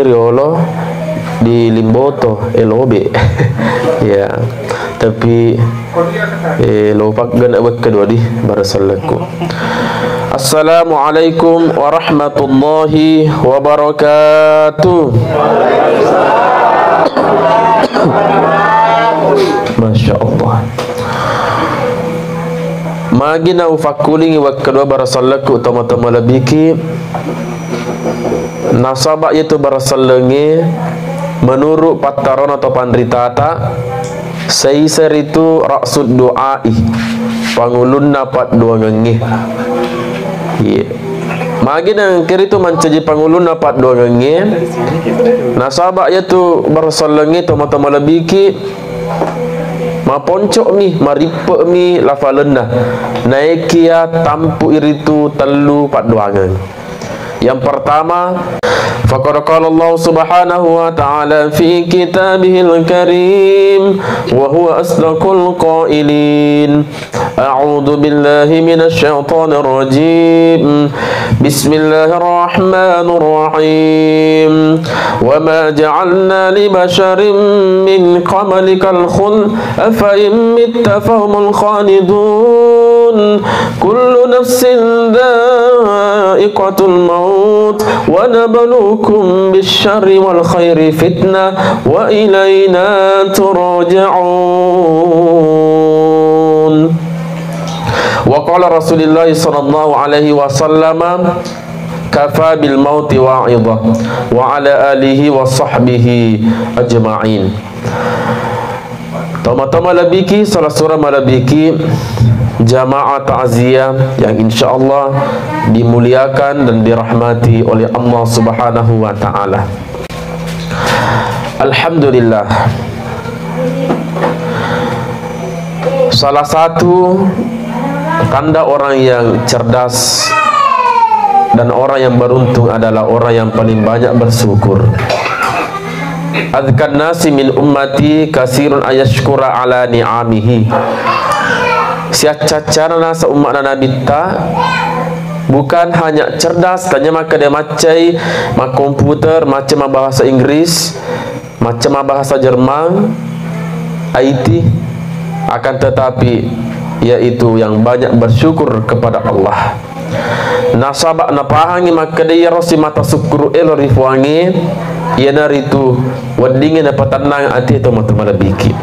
riolo di Limboto elobe ya, tapi lupa gana kedua di barasallaku. Assalamualaikum warahmatullahi wabarakatuh. Masya Allah. Magina ufakulingi wa kedua barasallaku utama-tama labiki nasabak itu barasallangi menurut pataron atau pandritata seiser itu raksud doai pangulun dapat dua gengi. Magina kiri itu mencaji pangulun dapat dua gengi. Nasabak itu barasallangi utama-tama labiki ma poncok mi maripe mi lafalena naikia tampu iritu telu paduangan. Yang pertama, faqad qala Allah Subhanahu wa ta'ala fi kitabihil karim wa huwa asdaqul qailin. A'udzu billahi minasy syaithanir rajim. Bismillahirrahmanirrahim. Wa ma ja'alna li basharin min qablikal khuld afa in mitta fahumul khalidun. Kullu nafsin dha'iqatul maut wa nabluukum bisyarri wal khairi fitnah wa ilayna turja'un. Wa qala Rasulullah sallallahu alaihi wasallam kafa bil mauti wa'idha wa ala alihi wa sahbihi ajma'in. Tama-tama labiki salah surah malabiki jamaah ta'ziyah yang insyaallah dimuliakan dan dirahmati oleh Allah Subhanahu wa ta'ala. Alhamdulillah, salah satu tanda orang yang cerdas dan orang yang beruntung adalah orang yang paling banyak bersyukur. Adzkan nasi min ummati kasirun ayashkura ala ni'amihi. Siacacara nasa umat Nabi ta bukan hanya cerdas tanya maka dia macai mak komputer, macam bahasa Inggris, macam bahasa Jerman, IT, akan tetapi yaitu yang banyak bersyukur kepada Allah. Nasabak napahangi maka dia rosi mata syukur elo rifuangi ia naritu wadingin dapat tenang hati itu mata biki.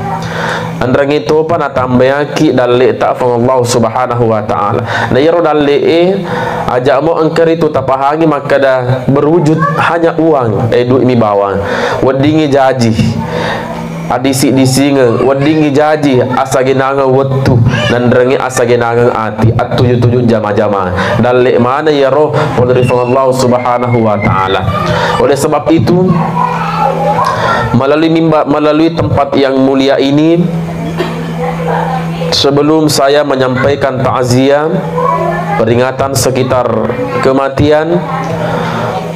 Andrang itu pa natambayaki dalli ta fa Allah Subhanahu wa ta'ala. Na yaro dalli ajak mo angker itu tapahangi maka dah berwujud hanya uang duit mi bawang. Wadingi jaji. Adisi-disi nge wadingi jaji asage nanga wettu nandrangi asage nanga ati atuju-tuju jama-jama dalli mana ya roh oleh Allah Subhanahu wa ta'ala. Oleh sebab itu melalui tempat yang mulia ini, sebelum saya menyampaikan takziah peringatan sekitar kematian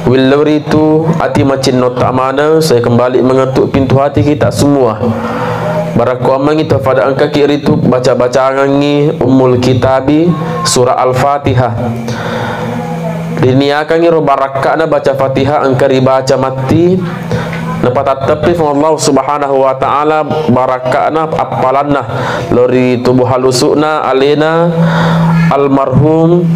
Willow itu hati macin nota mana, saya kembali mengetuk pintu hati kita semua. Barakuamang itu pada angka kiri itu baca-baca ngangi Ummul Kitabi surah Al-Fatihah. Diniakan ngiro barakana baca Fatihah angka ribaca mati. Napat tepi Allah Subhanahu wa ta'ala barakana apalanna lori tubuh halusukna alena almarhum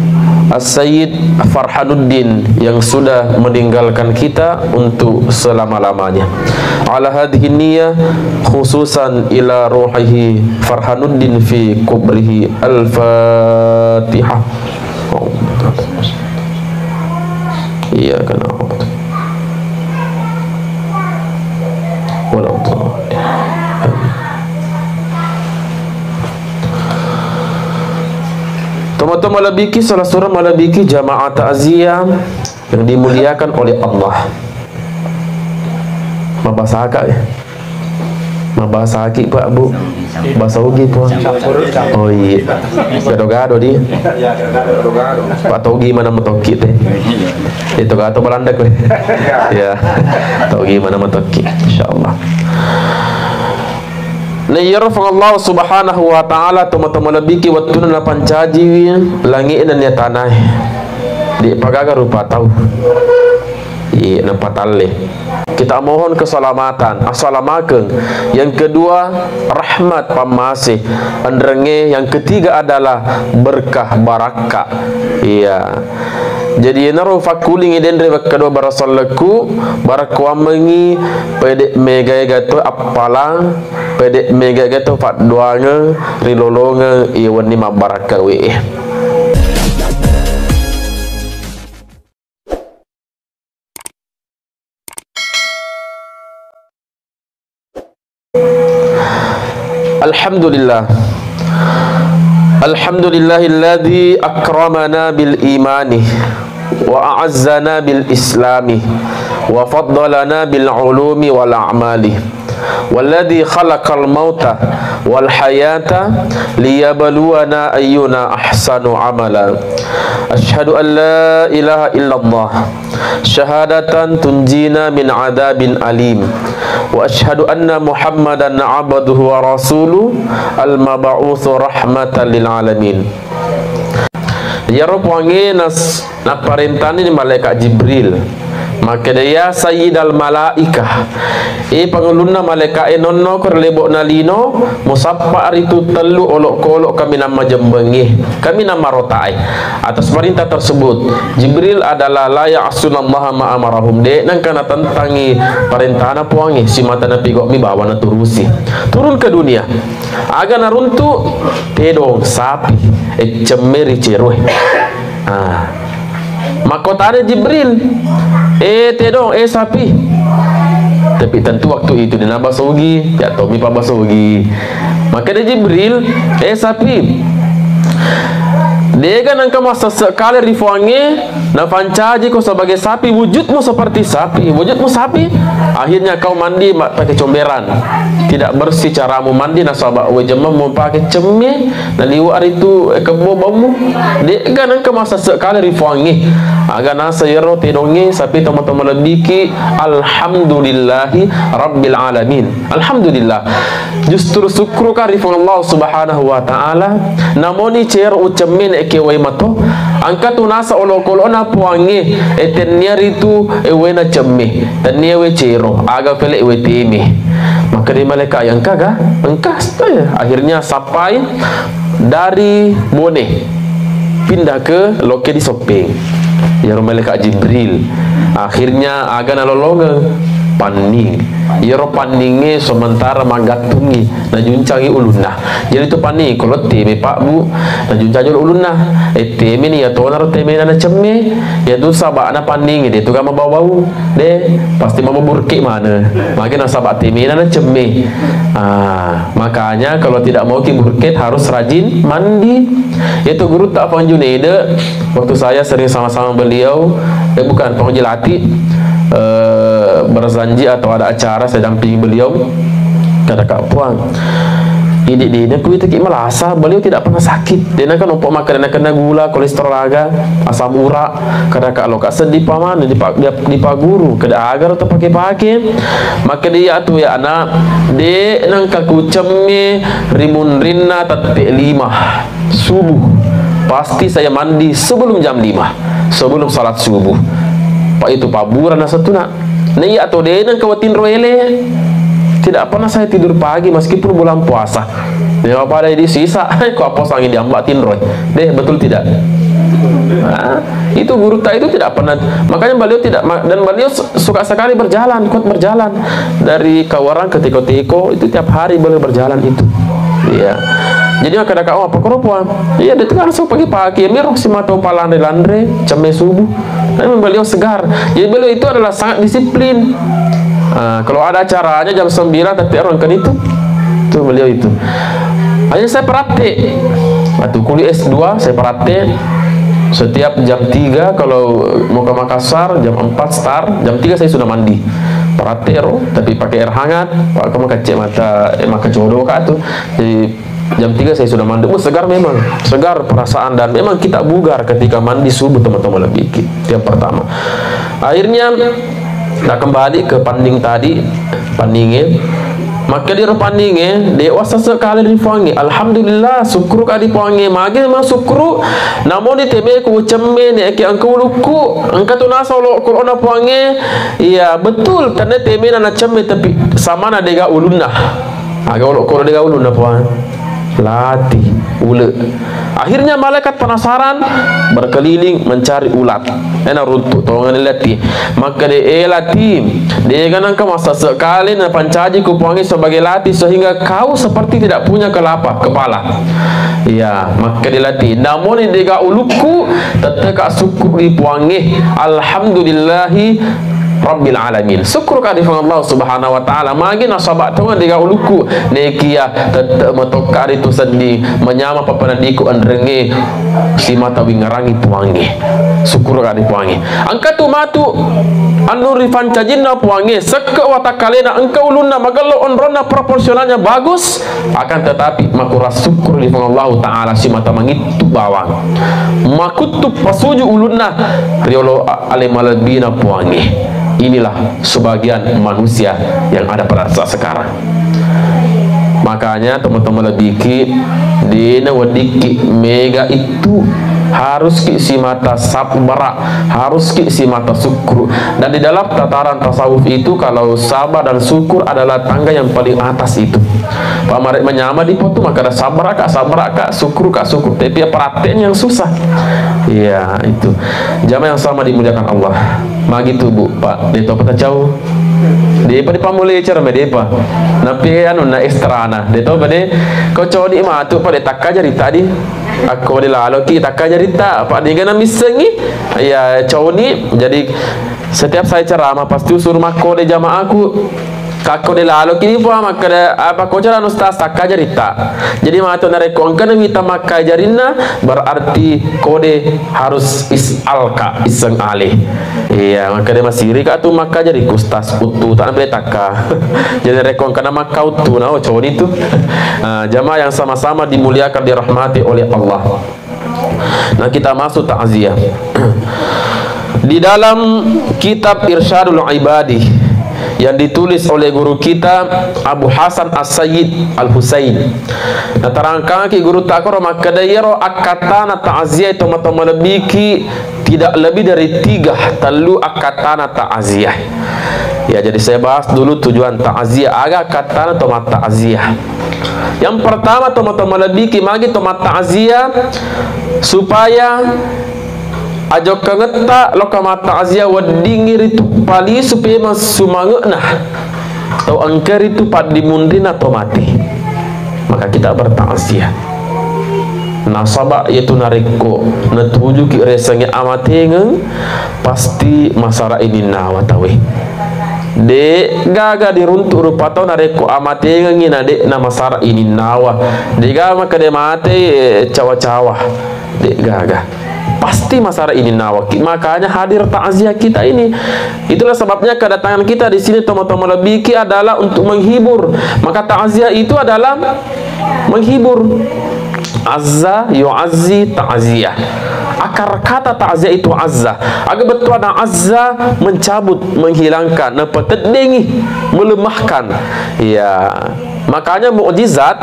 As-Sayyid Farhanuddin yang sudah meninggalkan kita untuk selama-lamanya. Ala hadhihi niyyah khususan ila ruhihi Farhanuddin fi kubrihi. Al-Fatihah. Iya kan teman-teman malabiki salah surah malabiki jamaah ta'ziyah yang dimuliakan oleh Allah. Mabasa akak ya? Mabasa akik Pak Bu? Bahasa ugi Pak? Oh iya, gado-gado di Pak Togi mana metokit teh? Itu gato Belanda kue. Ya, Togi mana metokit insyaallah. Nayarfa Allah Subhanahu wa ta'ala teman-teman lebiki watuna na pancaji langit dan ya tanah di pagaga rupa tahu i na patalle kita mohon keselamatan, assalamakeun. Yang kedua, rahmat pamasih, andrenge. Yang ketiga adalah berkah barakah. Iya. Jadi naru fakuling idendre kedua barasalleku barakwamengi pedek mega gato apalang pedek mega gato fat doange rilolonge iwani mabaraka we. Alhamdulillah. Alhamdulillahilladzi akramana bil imani wa a'azzana bil islami wa faddalana bil ulumi wal a'mali walladzi khalaqal mauta wal hayata liyabluwana ayyuna ahsanu amala. Asyhadu an la ilaha illallah syahadatan tunjina min adabin alim wa asyhadu anna muhammadan abduhu wa rasuluh al-mab'utsu rahmatan lil alamin. Ya ropange na parentani ni malaikat Jibril. Maka dia sayyidal malaikah. Pangulunna malaikat nonno kerlebok nalino musappa aritu telu olok-kolok kami nama jembengih. Kami nama rotai. Atas perintah tersebut, Jibril adalah la ya'sunallaha ma amarahum de nang kana tentangi perintahna puangi si mata nabi kok mi bawa na turusi. Turun ke dunia. Aga naruntu tedong sapi cemeri ceroh. Makotane Jibril tedong sapi. Tapi tentu waktu itu dia basogi ya Tommy pa basogi. Maka dia Jibril sapi. Dia kan angka masa sekali rifuange na pancaji kau sebagai sapi, wujudmu seperti sapi, wujudmu sapi. Akhirnya kau mandi pakai comberan, tidak bersih caramu mandi na sahabat wajemam mau pakai cemeh na liwar itu kebobamu. Dia kan angka masa sekali rifuange aga nasa yero tedonge sapi teman-teman lebiki. Alhamdulillahi rabbil alamin. Alhamdulillah, justru syukur karifun Allah subhanahu wa ta'ala namoni cer ucemin ekewai mato angkat unasa olokolo na puange etennya itu ewena cemeh dan niewe cero aga pele ewe teme. Maka di malaikat yang kaga engkas akhirnya sampai dari Bone pindah ke loke di Sopeng ya malaikat Jibril. Akhirnya aga nalolonge paning yero paninge sementara magatungi na juncangi ulunna. Jadi itu paning kalau teme pak bu na juncangi ulunna teme ni ya tonar teme na cemme ya tu sabak na paning dia tu kan bau-bau deh pasti mau burki mana makin na sabak teme na cemme. Makanya kalau tidak mau ki burket harus rajin mandi. Itu guru tak Pang Junaida waktu saya sering sama-sama beliau bukan Pang Jelati berzanji atau ada acara saya dampingi beliau kata Kak Puang ini dia aku itu melasa beliau tidak pernah sakit. Dia kan umpuk makan kena gula kolesterol aga asam urat kata Kak lo Kak sedih paman di paguru kada agar atau pakai maka dia tu ya anak de nang kaku cemme rimun rinna tatte 5 subuh pasti saya mandi sebelum jam 5 sebelum salat subuh. Pak itu paburan na satu nak nih atau deh nang kawatin roele tidak pernah saya tidur pagi meskipun bulan puasa. Dia apa ada di sisa kok apa angin diambatin roy deh betul tidak? Itu guru tak itu tidak pernah. Makanya beliau tidak dan beliau suka sekali berjalan, kuat berjalan dari Kawarang ke Tiko-Tiko itu tiap hari beliau berjalan itu. Iya. Jadi kada kau apa kerupuan? Iya dia kan langsung pagi-pagi mirok si matau palandre ceme subuh. Dan beliau segar. Jadi beliau itu adalah sangat disiplin. Kalau ada acaranya jam 9 tapi orang kan itu beliau itu. Hanya saya praktek. Waktu kuliah S2 saya praktek setiap jam 3 kalau mau ke Makassar jam 4 start, jam 3 saya sudah mandi. Praktek tapi pakai air hangat. Pak kamu kecek mata jodoh kak tuh. Jadi jam 3 saya sudah mandi. Segar memang, segar perasaan dan memang kita bugar ketika mandi subuh teman-teman lebih. Yang pertama. Akhirnya kita kembali ke panding tadi, pandingnya maka dia panding dewasa sekali di puangi. Alhamdulillah syukur ka di puangi magi memang syukur namun di teme ku cemme ne ke angku luku angka tu nasa lo corona puangi. Iya betul karena teme na cemme tapi sama na dega ulunna aga lo corona dega ulunna puan latih ule. Akhirnya malaikat penasaran berkeliling mencari ulat. Enak runtuk tolongan latih. Maka dia latih. Dia kan engkau masa sekali na pancaji kupuangi sebagai latih sehingga kau seperti tidak punya kepala. Iya, maka dia latih. Namun dia uluku tetap syukur dipuangi. Alhamdulillahi Rabbil alamin. Syukur kadifan Allah Subhanahu wa taala. Magi nasabak tungan diga uluku nekia tetap metokar itu sendi menyama papanadiku andrenge si mata wingarangi puangi. Syukur kadipuangi. Angka tu matu anu rifan cajinna puangi seke watakalena engkau luna magalo onrona proporsionalnya bagus akan tetapi makura syukur difan Allah taala si mata mangitu bawang. Makutu pasuju ulunna riolo alimalabina puangi. Inilah sebagian manusia yang ada pada saat sekarang. Makanya teman-teman lebih dina wadiki mega itu harus ki si mata sabara, harus ki si mata syukur. Dan di dalam tataran tasawuf itu kalau sabar dan syukur adalah tangga yang paling atas itu. Pamarik menyama di foto maka ada sabar kak, syukur kak, syukur. Tapi perhatian yang susah. Iya itu. Jamaah yang sama dimuliakan Allah. Magi tu bu, Pak. Dia tahu peta jauh. Dia pada pamulai cara medepa. Napi anu na ekstra na. Dia tahu pada kau codi mah tu pada tak aja tadi. Aku pada lalu kita tak aja rita. Pak dia kan misengi. Ya codi. Jadi setiap saya ceramah pasti suruh mako de jamaah aku. Kako de lalu kini pun maka apa kau cara ustaz tak aja rita. Jadi matu narekon kan kita maka jarina berarti kode harus isalka iseng alih. Iya maka dia masih rika tu maka jadi ustaz utu tak boleh taka. Jadi rekon karena maka utu nah cowok itu. Jamaah yang sama-sama dimuliakan dirahmati oleh Allah. Nah kita masuk ta'ziyah. Di dalam kitab Irsyadul Ibadi yang ditulis oleh guru kita Abu Hasan As-Sayyid Al-Husain. Nah terangkan ki guru takor maka dayero akatana ta'ziyah itu mata lebiki tidak lebih dari 3 telu akatana ta'ziyah. Ya jadi saya bahas dulu tujuan ta'ziyah agak akatana tomat ta'ziyah. Yang pertama teman-teman lebiki magi tomat ta'ziyah supaya ajo kangeta lokama ta'ziyah wadingir itu pali supaya masumangena atau angker itu padi mundina atau mati maka kita berta'ziyah nasaba yaitu nariko natuju ki resenge amatengeng pasti masara ini nawatawe de gaga diruntuk rupato nareko amatengeng ina de na masara ini nawa de gaga maka de mate cawa-cawa de gaga pasti masalah ini nawaki. Makanya hadir ta'ziyah kita ini. Itulah sebabnya kedatangan kita di sini teman-teman lebiki adalah untuk menghibur. Maka ta'ziyah itu adalah menghibur. Azza yu'azzi ta'ziyah. Akar kata ta'ziyah itu azza. Agak betul ada azza mencabut, menghilangkan, nepetedingi, melemahkan. Ya. Makanya mukjizat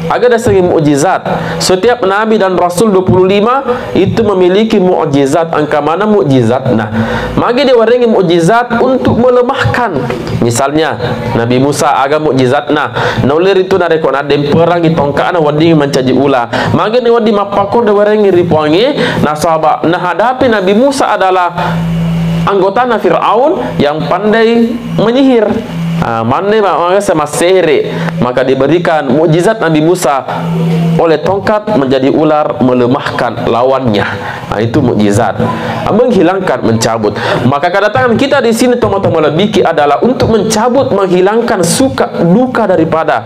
agak dasarnya mukjizat. Setiap nabi dan rasul 25 itu memiliki mukjizat. Angka mana mukjizat? Nah, magi dia waringi mukjizat untuk melemahkan. Misalnya Nabi Musa agak mukjizat nah nulir itu nareko nadem perang di tongkana wading mencaji ula. Magi ni wadi mapakor dia waringi ripuangi nah sahabat nah hadapi Nabi Musa adalah anggota Fir'aun yang pandai menyihir. Mana sama sihir maka diberikan mukjizat Nabi Musa oleh tongkat menjadi ular melemahkan lawannya. Itu mukjizat menghilangkan, mencabut. Maka kedatangan kita di sini teman-teman lebih adalah untuk mencabut, menghilangkan suka duka daripada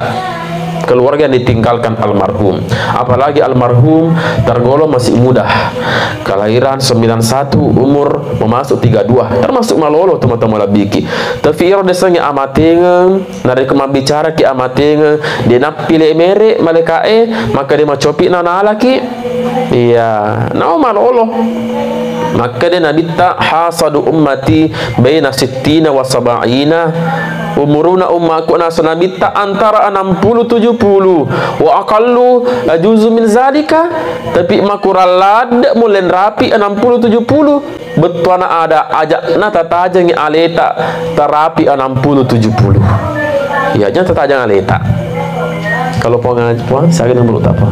keluarga yang ditinggalkan almarhum. Apalagi almarhum tergolong masih muda, kelahiran 91, umur memasuk 32, termasuk malolo teman-teman labiki. Tapi iro desanya amatengeng nari kema bicara ki amatengeng dia nak pilih merek malekae maka dia macopi nana laki iya nau malolo. Maka dia nabi ta hasadu ummati baina sittina wa sab'ina umuruna ummaku nasanabita antara 60-70 wa aqallu juzu min zalika, tapi makuralad mulen rapi 60-70 betuana ada ajak na tatajangi aleta terapi 60-70 ya nya tatajang aleta. Kalau puang saya kena belut apa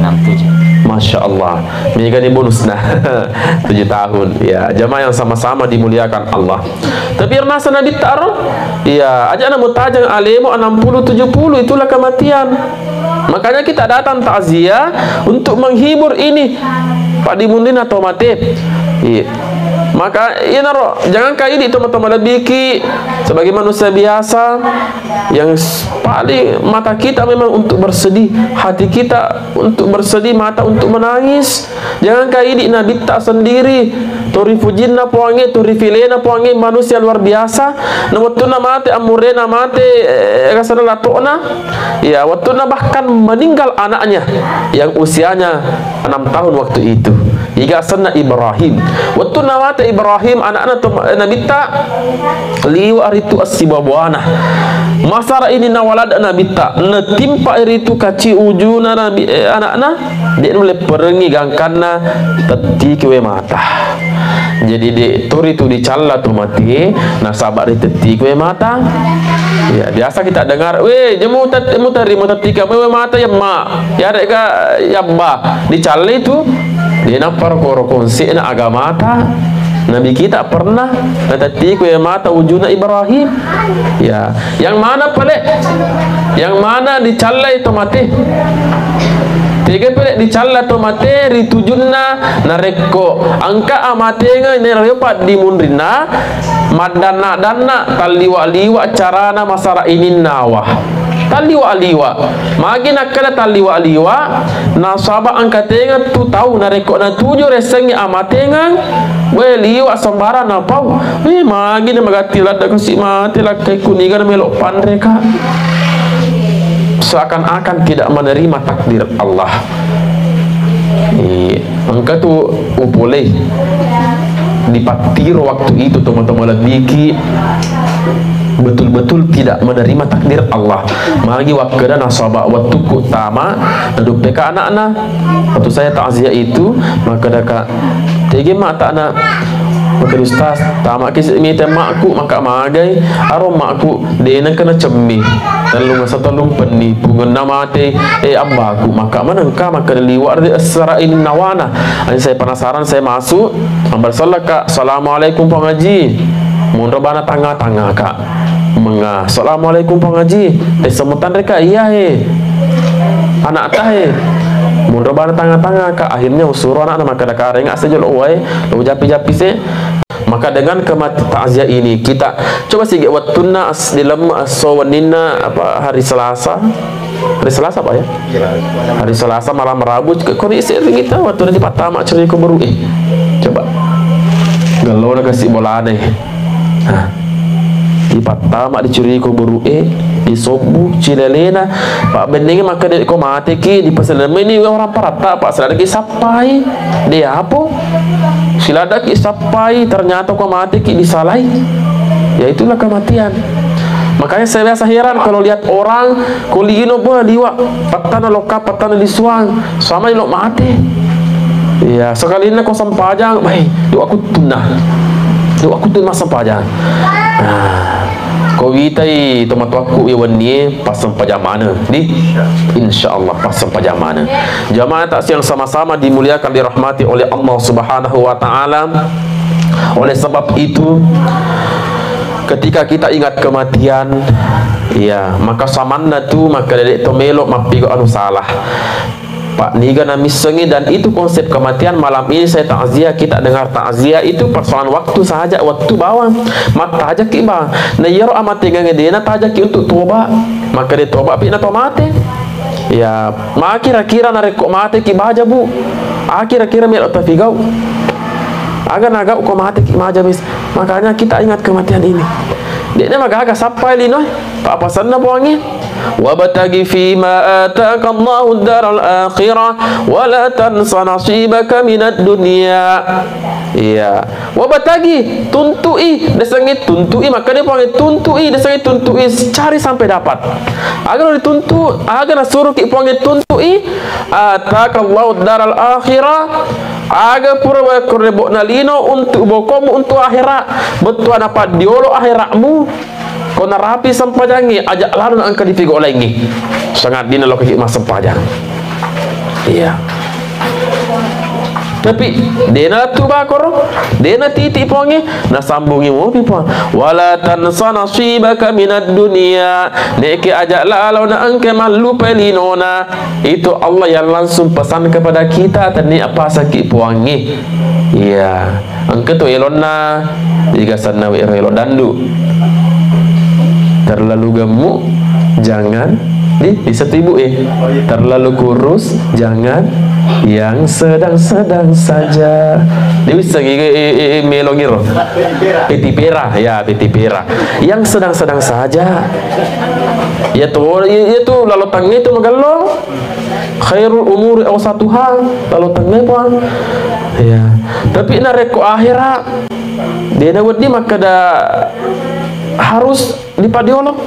67. Masya Allah, ini kan bonus nah 7 tahun ya, jamaah yang sama-sama dimuliakan Allah. Tapi masa Nabi taruh ya aja nak mutajang alemu 60-70 itulah kematian. Makanya kita datang takziah untuk menghibur ini Pak Dimundin atau mati iya. Maka ya naro jangan kayak ini teman-teman lebih sebagai manusia biasa yang paling mata kita memang untuk bersedih, hati kita untuk bersedih, mata untuk menangis. Jangan kayak ini Nabi tak sendiri torifujinna poange torifilena poange manusia luar biasa. Na waktu na mate amurena mate kasana latona ya waktu na bahkan meninggal anaknya yang usianya 6 tahun waktu itu. Iga sanna Ibrahim waktu na mate Ibrahim anak-anak Nabi tak liwa aritu as-sibabwana masara ini nawalad Nabi tak netimpa aritu kaci ujuna Nabi anak-anak dia mulai perengi gangkana tetik we mata. Jadi di tur itu dicalla tu mati nasabar di tetik we mata ya. Biasa kita dengar we jemu tetika we mata ya ma ya reka ya ba dicalla itu dia napar korokonsi na agama ta Nabi kita pernah natati ku mata wujuna Ibrahim ya. Yang mana pale yang mana dicalla itu mati tiga pale dicalla itu mati ritujunna nareko angka amatenga nerepat dimundrina madana dana taliwa carana masara ini nawah taliwa magi nakala taliwa nasaba angkatenga tu tahu nareko na tujuh resengi amatenga we liwa sambara na pau we magi na magatilat da kasi mati lak kay kunigan melok pandreka seakan-akan tidak menerima takdir Allah. Angka tu boleh dipatir waktu itu teman-teman lebih betul-betul tidak menerima takdir Allah. Magi waktu nasaba waktu utama naduk peka anak-anak waktu saya takziah itu maka daka tege mata anak maka ustaz tamak kis minta makku maka magai arom makku dena kena cemmi telung satalung peni pungan namate abbaku maka manangka maka liwar di asra ini nawana. Saya penasaran saya masuk ambar salat kak assalamualaikum pengaji mundur bana tangga-tangga kak menga assalamualaikum pengaji semutan reka iya anak tah mundur bana tangga-tangga kak akhirnya usuru anak maka dak kareng saja lo wae lo japi-japi se. Maka dengan kematian takziah ini kita coba sih wattuna dalam sawanina apa hari Selasa apa ya hari Selasa malam Rabu kondisi kita waktu di Patama ceri ko baru coba galau na kasih bola deh di Patama dicuri ko baru di Sobu Cilelena Pak Bendenge maka dia ko mati ki di pasal ini orang parata Pak selada ki sapai dia apa selada ki sapai ternyata ko mati ki disalai ya itulah kematian. Makanya saya biasa heran kalau lihat orang kulino bo liwa patana loka patana disuang sama lo mati ya sekali ini ko sampajang baik doa aku tunah sampajang Kowitai tomat aku iwani pasang pajamana di insyaallah pasang pajamana. Jamaah tak yang sama-sama dimuliakan dirahmati oleh Allah Subhanahu wa taala. Oleh sebab itu ketika kita ingat kematian ya maka samanna tu maka dedek to melok mapigo anu salah Pak Niga namisengi. Dan itu konsep kematian. Malam ini saya takziah, kita dengar takziah itu persoalan waktu sahaja, waktu bawang mata aja kiba na yero amate ngedena tajaki untuk toba maka dia toba pina to mate ya ma kira-kira nareko mate ki baja bu kira-kira melok tafigau agar naga ko mate ki maja bis. Makanya kita ingat kematian ini dia magaga sampai lino apa sana buangi wabtaghi fima ataka Allahu ad-daral akhirah wa la tansa nasibaka minad dunya. Iya, wabtaghi, tuntui, desangi tuntui, maka dia panggil tuntui, desangi tuntui, cari sampai dapat. Agar dituntut, agar suruh ki panggil tuntui, ataka Allahu ad-daral akhirah, agar pura kurebok nalino untuk bokomu untuk akhirat, betul dapat diolo akhiratmu. Kau narapi sempajangi, ajak lalu nak angkat difigo lagi. Sangat dina lo kaki mas sempajang. Iya. Tapi dena tu bakor, dena titik pongi, na sambungi mu pipon. Wala tansa nasibaka minad dunia. Neki ajak lalu nak angkat malu pelinona. Itu Allah yang langsung pesan kepada kita tadi apa sakit puangi. Iya. Angkat tu elona, jika sana elo dandu. Terlalu gemuk jangan di satu ibu terlalu kurus jangan, yang sedang-sedang saja. Dia bisa melongiro peti pera ya, peti pera yang sedang-sedang saja ya tuh lalu tangga itu magalo khairul umuri awsatuha, lalu tangga pun ya. Tapi nareko akhirat dia nawat di maka dah harus dipadiolog.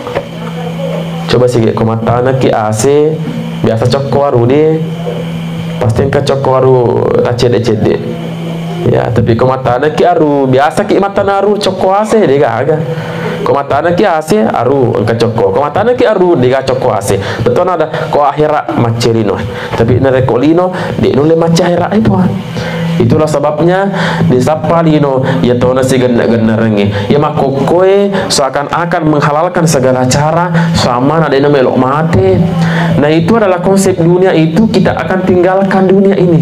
Coba sih komata anak ki AC biasa cokwaru deh, pasti ke cokwaru acede ya. Tapi komata anak ki aru biasa ki mata naru cokwase deh gak. Komata anak ki AC aru angka cokko, komata anak ki aru deh gak cokwase. Betul ada ko akhirat macerino, tapi nare kolino deh nule macahira itu. Itulah sebabnya disapa lino ya tahu nasi gena rengi ya makokoe seakan-akan menghalalkan segala cara sama ada yang melok mati. Nah itu adalah konsep dunia itu, kita akan tinggalkan dunia ini.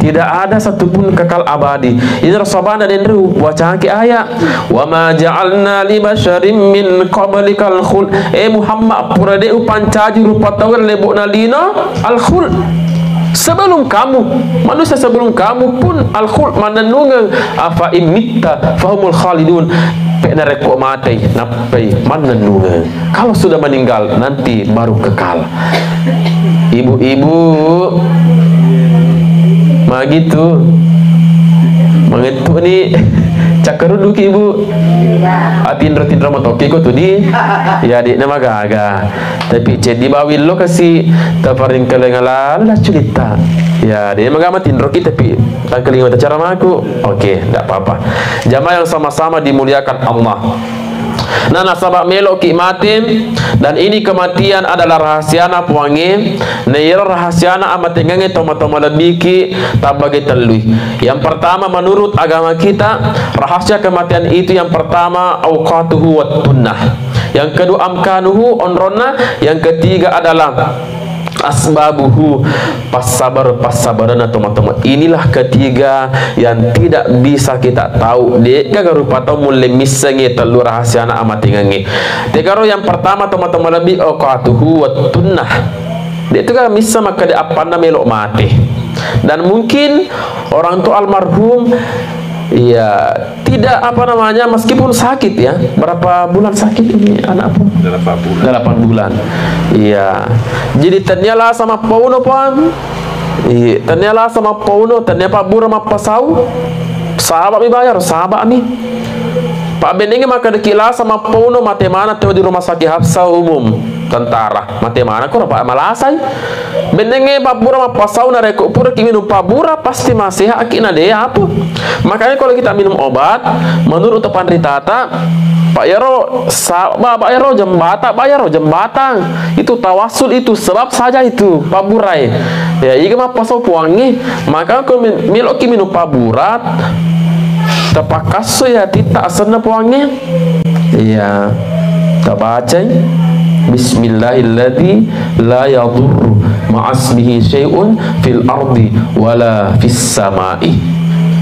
Tidak ada satupun kekal abadi. Ini Rasulullah dan Ru baca ki ayat wa ma ja'alna li basyarin min qablikal khul. Muhammad pura de upancaji rupa tawar lebok nalina al khul. Sebelum kamu, manusia sebelum kamu pun al-khuld mananungang afa imitta fahumul khalidun. Pekna reko mati napai mananungang. Kalau sudah meninggal nanti baru kekal. Ibu-ibu magitu. Mangitu ni cakaru dulu ki ibu. Tindra motoki ko tu di. Ya di nama gaga. Tapi jadi bawil lo kasih taparin kelengala lah cerita. Ya dia magama tindro kita tapi tak kelingan cara aku. Okey, tak apa-apa. Jamaah yang sama-sama dimuliakan Allah. Nah nasabak melok ki matin, dan ini kematian adalah rahasiana puangi. Neira rahasiana amat tengange toma-toma lebiki tabagi telui. Yang pertama menurut agama kita, rahasia kematian itu yang pertama awqatuhu wat tunnah. Yang kedua amkanuhu onrona, yang ketiga adalah asbabuhu pasabaran teman-teman. Inilah ketiga yang tidak bisa kita tahu. Dia rupa tahu mulai misangi telur rahasia anak amat tingangi. Tegaro yang pertama teman-teman lebih awqatuhu wa tunnah. Dia itu kan misa maka dia apa nama melok mati. Dan mungkin orang tua almarhum iya tidak apa namanya meskipun sakit ya. Berapa bulan sakit ini anak pun? 8 bulan. Iya. Jadi ternyala sama pauno pun. Iya, ternyala sama pauno, ternyata Pak Bura sama pasau. Sahabat mi bayar, sahabat mi. Pak Benenge maka dekila sama pauno mate mana tuh di rumah sakit Hafsa umum tentara. Mate mana kok Pak Malasai. Benenge Pak Bura sama pasau na reko pura ki minum Pak Bura pasti masih akina deh apa. Makanya kalau kita minum obat menurut Pandri Tata Pak Yaro, Pak Yaro jembatan itu tawasul itu sebab saja itu Pak Burai. Ya, jika mah pasau puangi, maka kalau miloki minum Pak Burat, terpakasu ya tidak asana puangi. Iya, tak baca. Bismillahilladzi la yadurru ma'asmihi syai'un fil ardi wala fis samai.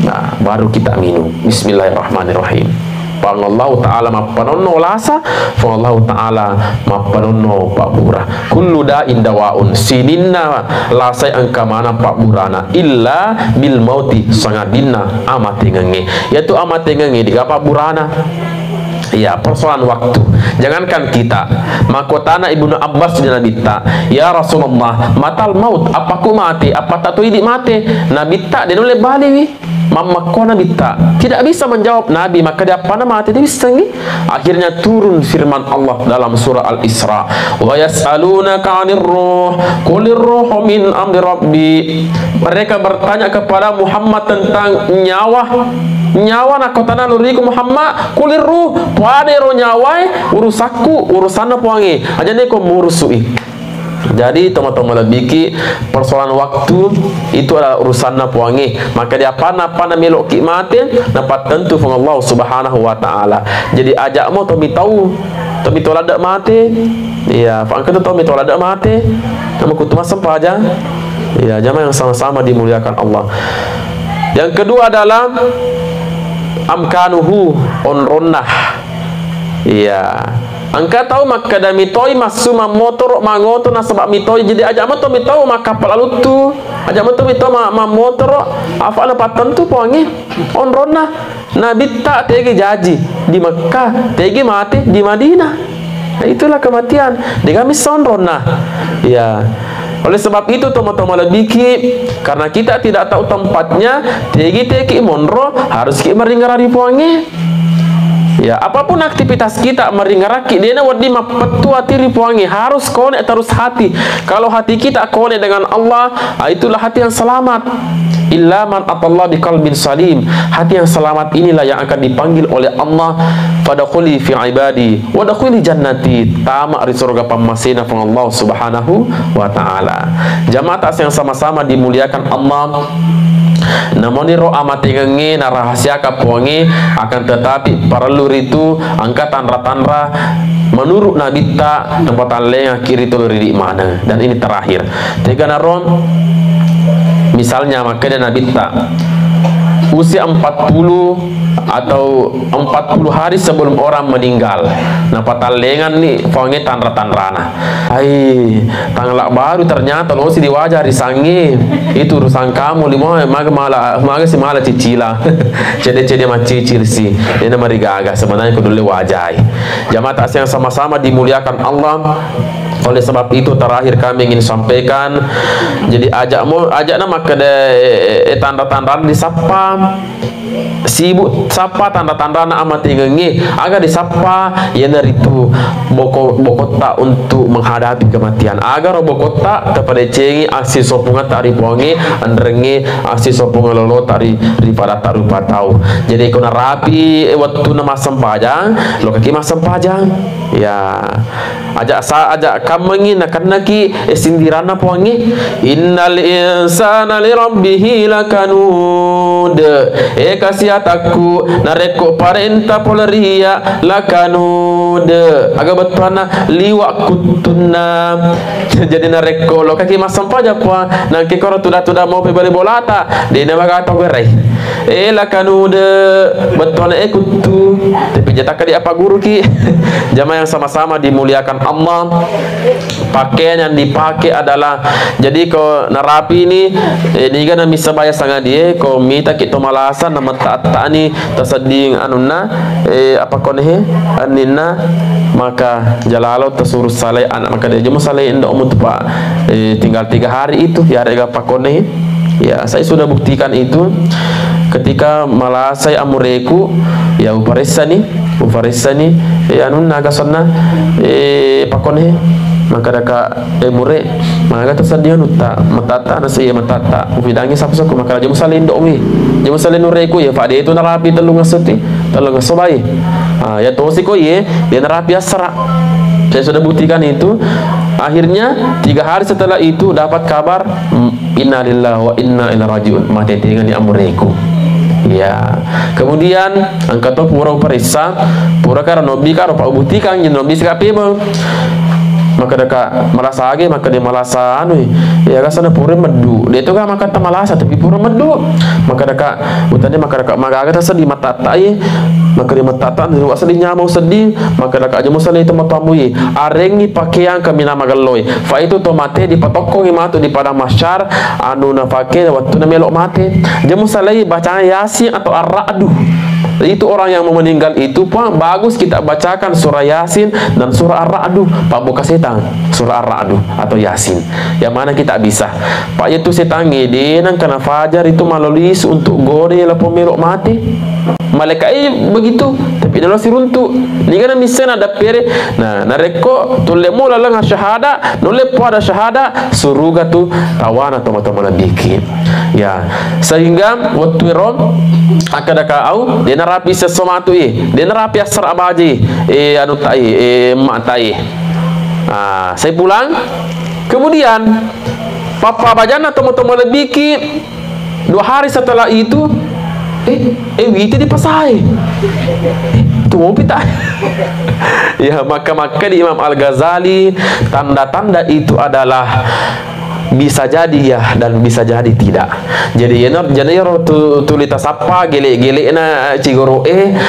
Nah, baru kita minum. Bismillahirrahmanirrahim. Pangallahu ta'ala mapanono lasa, pangallahu ta'ala mapanono Pak Bura. Kullu da'in dawaun, sininna lasai angka mana Pak Burana illa bil mauti sangat dinna amati ngengi. Yaitu amati ngengi di Pak Burana. Ya, persoalan waktu. Jangankan kita, makotana Ibnu Abbas di Nabi ta, ya Rasulullah, matal maut, apa ku mati, apa tak tu idi mati? Nabi ta dia noleh balik wi. Mamma kona bitta tidak bisa menjawab Nabi, maka dia apa nama mati dia bisa ni. Akhirnya turun firman Allah dalam surah Al-Isra, wa yas'alunaka 'anir ruh qulir ruhu min amri rabbi. Mereka bertanya kepada Muhammad tentang nyawa nak kotana nuriku Muhammad kulir ruh pada ro nyawa urusaku urusan apa wangi aja ni ko murusui. Jadi teman-teman lebih persoalan waktu itu adalah urusan napuangi. Maka dia pana melok ki mati dapat tentu from Allah Subhanahu wa taala. Jadi ajakmu to tahu to tolak mati. Iya, fangkat to tolak mati. Kamu kutuma sempaja. Iya, jamaah yang sama-sama dimuliakan Allah. Yang kedua adalah amkanuhu onronnah. Iya. Angka tahu maka dah mitoi masuma motor mangoto na sebab mitoi jadi ajak motor mitau maka pelalu tu ajak motor mitau motor apa ada paten tu puangi onrona Nabi tak tegi jaji di Mekah tegi mati di Madinah. Nah, itulah kematian di kami onrona ya. Oleh sebab itu teman-teman lebih karena kita tidak tahu tempatnya tegi monro harus kita meringari puangi. Ya, apapun aktivitas kita meringaraki dia nak wadi mapetua tiri puangi harus konek terus hati. Kalau hati kita konek dengan Allah, itulah hati yang selamat. Illa man atallah biqalbin salim. Hati yang selamat inilah yang akan dipanggil oleh Allah. Fadkhuli fi ibadi wa dakhuli jannati. Tamak di surga pamasina from Allah Subhanahu wa taala. Jamaah yang sama-sama dimuliakan Allah. Namun roh amati ngengi na rahasia kapuangi akan tetapi perlu itu angka tanra menurut Nabi ta tempat yang kiri tu di mana. Dan ini terakhir tiga naron misalnya maka dia Nabi ta usia 40 atau 40 hari sebelum orang meninggal. Nah patalengan ni fange tanra-tanrana. Ai, tanglak baru ternyata lo si di wajah risangi. Itu urusan kamu lima maga si mala cicila. Cede-cede macicil si. Ini marigaga sebenarnya kudu le wajah. Jamaah yang sama-sama dimuliakan Allah. Oleh sebab itu terakhir kami ingin sampaikan, jadi ajaknya maka tanda-tanda disapa sibuk sapa tanda-tanda na amat ingengi agar disapa ya dari itu bokota untuk menghadapi kematian agar bokota kepada cengi aksi sopungan tari puangi andrengi aksi sopungan lolo tari daripada tarupa tahu. Jadi kena rapi waktu nama sempajang lo kaki mas sempajang ya ajak kamu ingin akan naki sindirana puangi innal insana li rabbih lakanud kasih aku nareko parenta poleria lakanud agak betulana liwak kutuna jadi nareko lo kaki masam paja puan nangki koro tuda mau pebali bolata di nama kata gerai lakanud betulana kutu tapi jataka di apa guru ki jamaah yang sama-sama dimuliakan Allah. Pakaian yang dipakai adalah jadi ko narapi ini kan bisa bayar sangat dia ko mita kita malasan nama tata ni terseding anuna apa konehe anina maka jalalo tersuruh saleh anak maka dia jemu saleh indah umut pak tinggal 3 hari itu ya ada apa konehe ya saya sudah buktikan itu ketika malasai amureku ya uparesa ni anuna gasonna pakone maka daka mure maka tersedia nuta matata nasi matata ubidangi sapso maka jemu salin domi jemu salin nureku ya fade itu narapi telung ngasuti telung ngasobai ya tosi ko ye dia narapi asra. Saya sudah buktikan itu. Akhirnya 3 hari setelah itu dapat kabar innalillahi wa inna ilaihi rajiun mati dengan di amureku. Ya, kemudian angkat pura periksa pura karena nobi karo pak buktikan yang nobi sekapibel maka deka merasa lagi maka dia malasa anu ya kasana pura medu dia itu kan maka tak malasa tapi pura medu maka deka utane maka deka maka agak sedih mata tai maka dia mata tai wa sedihnya mau sedih maka deka aja musali itu mapamui arengi pakaian kami nama galoi fa itu tomate di patokong matu di pada masyar anu na pakai waktu na melok mate dia musali bacaan yasin atau ar-ra'du Itu orang yang mau meninggal itu Pak, bagus kita bacakan surah Yasin dan surah Ar-Ra'du, Pak buka setan surah Ar-Ra'du atau Yasin. Yang mana kita bisa Pak itu setan ngedenang karena fajar itu malulis untuk gore la pemeluk mati. Malaikat begitu, tapi dalam siruntu ni kan misen ada pere. Nah, nareko tulemu lalang syahada, nole pada syahada suruga tu tawana teman-teman bikin. Ya, sehingga waktu ron akada kau dia narapi sesuatu dia narapi asar abaji anu tai mak tai. Saya pulang kemudian papa bajana teman-teman bikin 2 hari setelah itu itu di pasai tu mau pita. Ya, maka di Imam Al-Ghazali tanda-tanda itu adalah bisa jadi ya dan bisa jadi tidak. Jadi tulita sapa gele na cigoro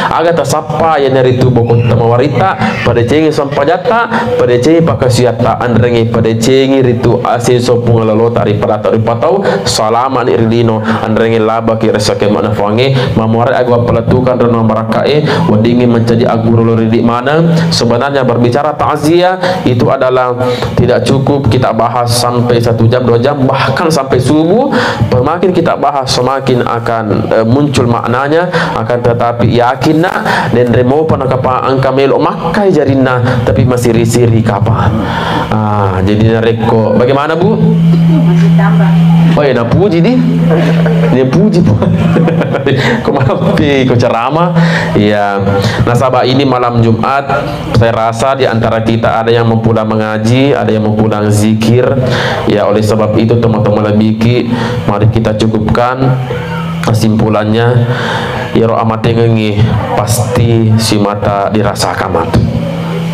aga ta sapa ya dari tu bokot tamawarita pada cengi sampajata pada cengi pakasiata andrengi pada cengi ritu asin sopung lalo tari pada tari patau salaman irdino andrengi laba ki resake mana fange mamore agwa pelatukan reno marakae wadingi menjadi aguru di mana. Sebenarnya berbicara takziah itu adalah tidak cukup kita bahas sampai 1 jam 2 jam bahkan sampai subuh. Semakin kita bahas semakin akan muncul maknanya. Akan tetapi yakinna dan remo panakapa angka melo makai jarina tapi masih risiri kapan. Jadi nareko bagaimana Bu? Masih tambah. Oh ya, nak puji ni. Dia puji pun. Kemapi ko ceramah. Ya, nasabah ini malam Jumat, saya rasa di antara kita ada yang mempulang mengaji, ada yang mempulang zikir. Ya, oleh sebab itu teman-teman lebiki, mari kita cukupkan kesimpulannya. Ya roh amat tengengi pasti si mata dirasakan mata.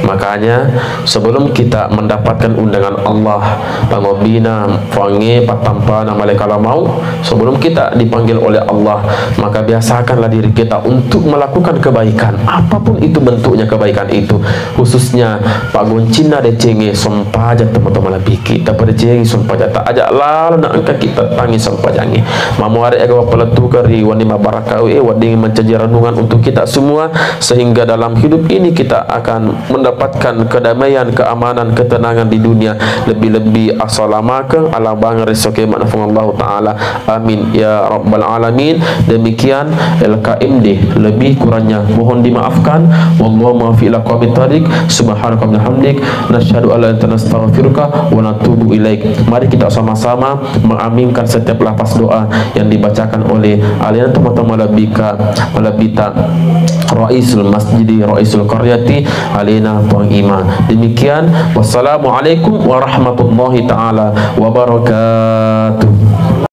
Makanya sebelum kita mendapatkan undangan Allah pamobina fange patampa nama lekala mau, sebelum kita dipanggil oleh Allah, maka biasakanlah diri kita untuk melakukan kebaikan apapun itu bentuknya kebaikan itu. Khususnya Pak Goncina de cenge sompaja teman-teman lebih kita berjengi sompaja tak ajak lalu nak angkat kita tangi sompajangi mamuare agawa peletu kari wanima barakau wading mencaji renungan untuk kita semua, sehingga dalam hidup ini kita akan mendapatkan kedamaian, keamanan, ketenangan di dunia. Lebih-lebih assalamaka ala bang resoke Allah taala. Amin ya rabbal alamin. Demikian LKMD, lebih kurangnya mohon dimaafkan. Wallahu muwaffiq ila aqwamit thariq. Subhanaka wa bihamdik nasyhadu an la ilaha illa anta nastaghfiruka wa natubu ilaik. Mari kita sama-sama mengaminkan setiap lafaz doa yang dibacakan oleh alina teman-teman labita Raisul Masjidi Raisul Qaryati alina Tuang Iman. Demikian, wassalamualaikum warahmatullahi taala wabarakatuh.